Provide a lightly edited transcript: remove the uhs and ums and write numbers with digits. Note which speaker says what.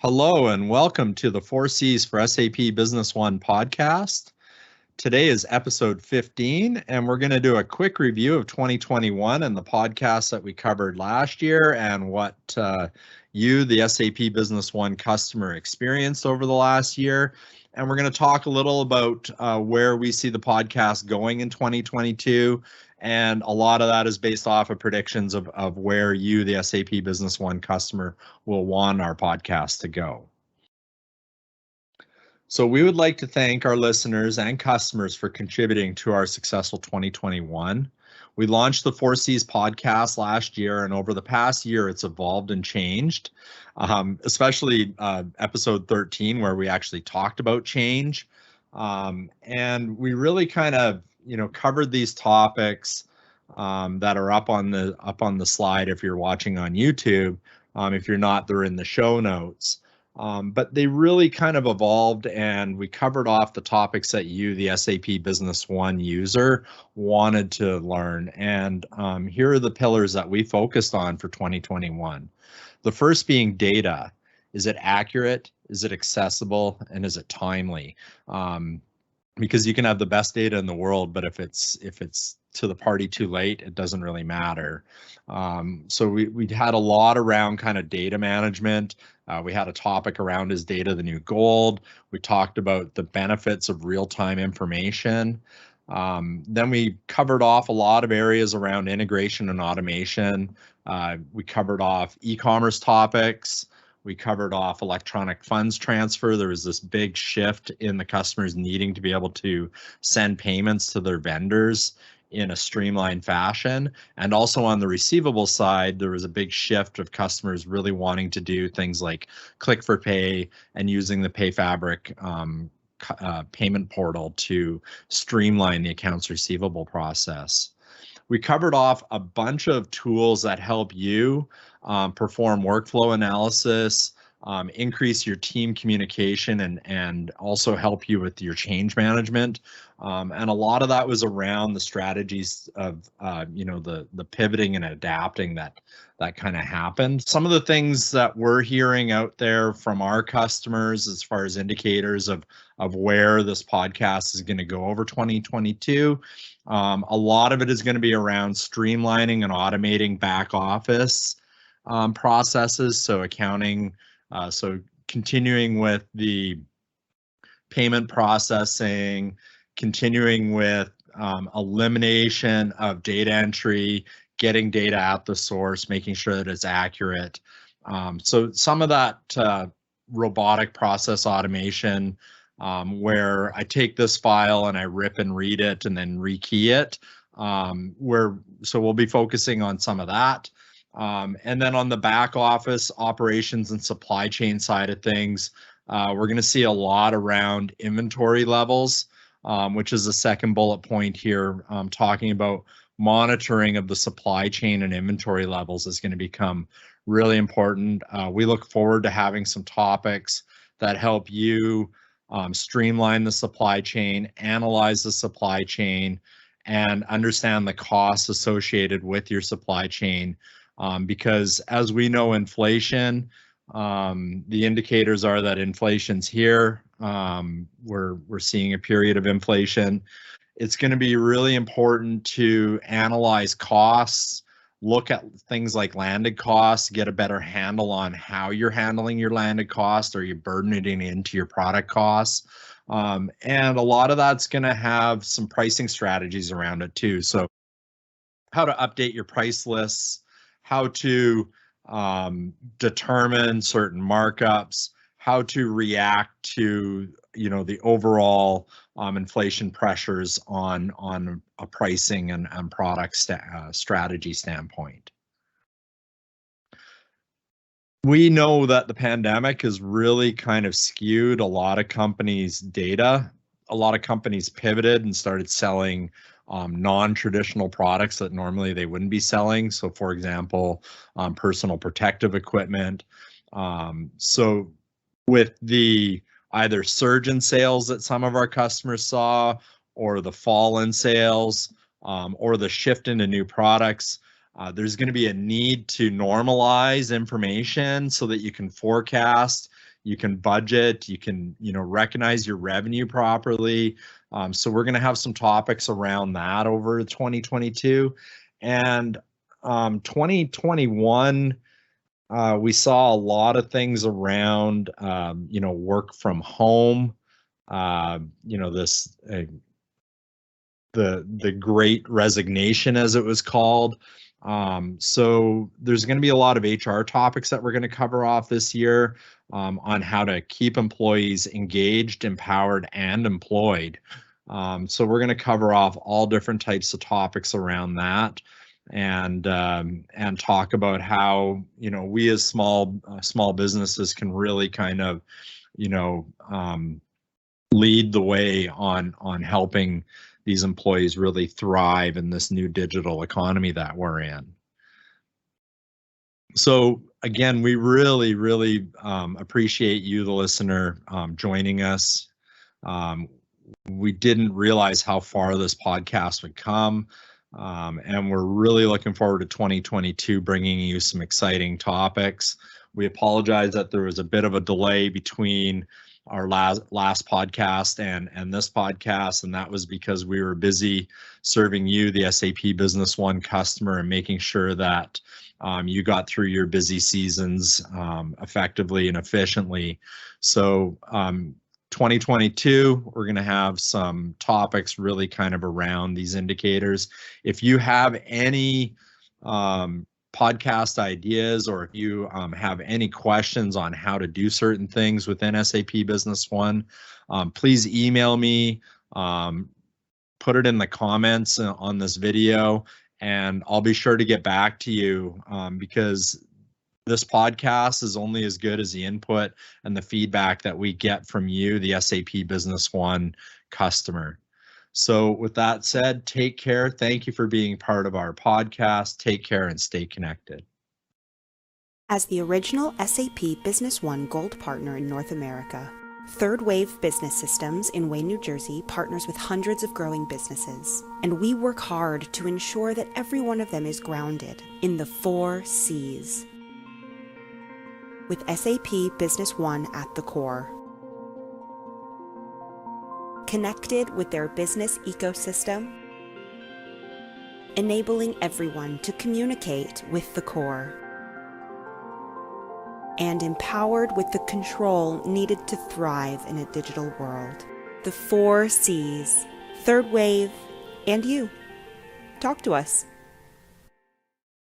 Speaker 1: Hello and welcome to the 4Cs for SAP Business One podcast. Today is episode 15, and we're going to do a quick review of 2021 and the podcasts that we covered last year and what you, the SAP Business One customer, experienced over the last year. And we're going to talk a little about where we see the podcast going in 2022. And a lot of that is based off of predictions of where you, the SAP Business One customer, will want our podcast to go. So we would like to thank our listeners and customers for contributing to our successful 2021. We launched the 4Cs podcast last year, and over the past year, it's evolved and changed, especially episode 13, where we actually talked about change. And we really kind of, covered these topics that are up on the slide if you're watching on YouTube. If you're not, they're in the show notes. But they really kind of evolved, and we covered off the topics that you, the SAP Business One user, wanted to learn. And here are the pillars that we focused on for 2021. The first being data. Is it accurate? Is it accessible? And is it timely? Because you can have the best data in the world, but if it's to the party too late, it doesn't really matter. So we had a lot around kind of data management. We had a topic around is data the new gold? We talked about the benefits of real-time information. Then we covered off a lot of areas around integration and automation. We covered off e-commerce topics. We covered off electronic funds transfer. There was this big shift in the customers needing to be able to send payments to their vendors in a streamlined fashion. And also on the receivable side, there was a big shift of customers really wanting to do things like click for pay and using the PayFabric payment portal to streamline the accounts receivable process. We covered off a bunch of tools that help you perform workflow analysis, increase your team communication, and also help you with your change management. And a lot of that was around the strategies of the pivoting and adapting that kind of happened. Some of the things that we're hearing out there from our customers as far as indicators of where this podcast is going to go over 2022. A lot of it is going to be around streamlining and automating back office processes, so accounting, so continuing with the payment processing, continuing with elimination of data entry, getting data at the source, making sure that it's accurate. So some of that robotic process automation, where I take this file and I rip and read it and then rekey it. So we'll be focusing on some of that. And then on the back office operations and supply chain side of things, we're going to see a lot around inventory levels, which is the second bullet point here, talking about monitoring of the supply chain and inventory levels is going to become really important. We look forward to having some topics that help you streamline the supply chain, analyze the supply chain, and understand the costs associated with your supply chain. Because as we know, inflation, the indicators are that inflation's here. We're seeing a period of inflation. It's going to be really important to analyze costs, look at things like landed costs, get a better handle on how you're handling your landed costs. Are you burdening it into your product costs? And a lot of that's going to have some pricing strategies around it too. So how to update your price lists, how to determine certain markups, how to react to the overall inflation pressures on a pricing and product strategy standpoint. We know that the pandemic has really kind of skewed a lot of companies' data. A lot of companies pivoted and started selling non-traditional products that normally they wouldn't be selling. So for example, personal protective equipment. So with the either surge in sales that some of our customers saw, or the fall in sales, or the shift into new products, there's going to be a need to normalize information so that you can forecast, you can budget, you can, recognize your revenue properly. So we're going to have some topics around that over 2022. And 2021, we saw a lot of things around, work from home, this the great resignation, as it was called. So there's going to be a lot of HR topics that we're going to cover off this year, on how to keep employees engaged, empowered, and employed. So we're going to cover off all different types of topics around that, and talk about how, we as small businesses can really kind of, lead the way on helping these employees really thrive in this new digital economy that we're in. So again, we really, really appreciate you, the listener, joining us. We didn't realize how far this podcast would come, and we're really looking forward to 2022, bringing you some exciting topics. We apologize that there was a bit of a delay between our last podcast and this podcast, and that was because we were busy serving you, the SAP Business One customer, and making sure that you got through your busy seasons effectively and efficiently. So 2022, we're going to have some topics really kind of around these indicators. If you have any podcast ideas, or if you have any questions on how to do certain things within SAP Business One, please email me, put it in the comments on this video, and I'll be sure to get back to you, because this podcast is only as good as the input and the feedback that we get from you, the SAP Business One customer. So with that said, take care. Thank you for being part of our podcast. Take care and stay connected.
Speaker 2: As the original SAP Business One Gold partner in North America, Third Wave Business Systems in Wayne, New Jersey partners with hundreds of growing businesses, and we work hard to ensure that every one of them is grounded in the 4 C's. With SAP Business One at the core. Connected with their business ecosystem, enabling everyone to communicate with the core, and empowered with the control needed to thrive in a digital world. The 4 C's, Third Wave, and you. Talk to us.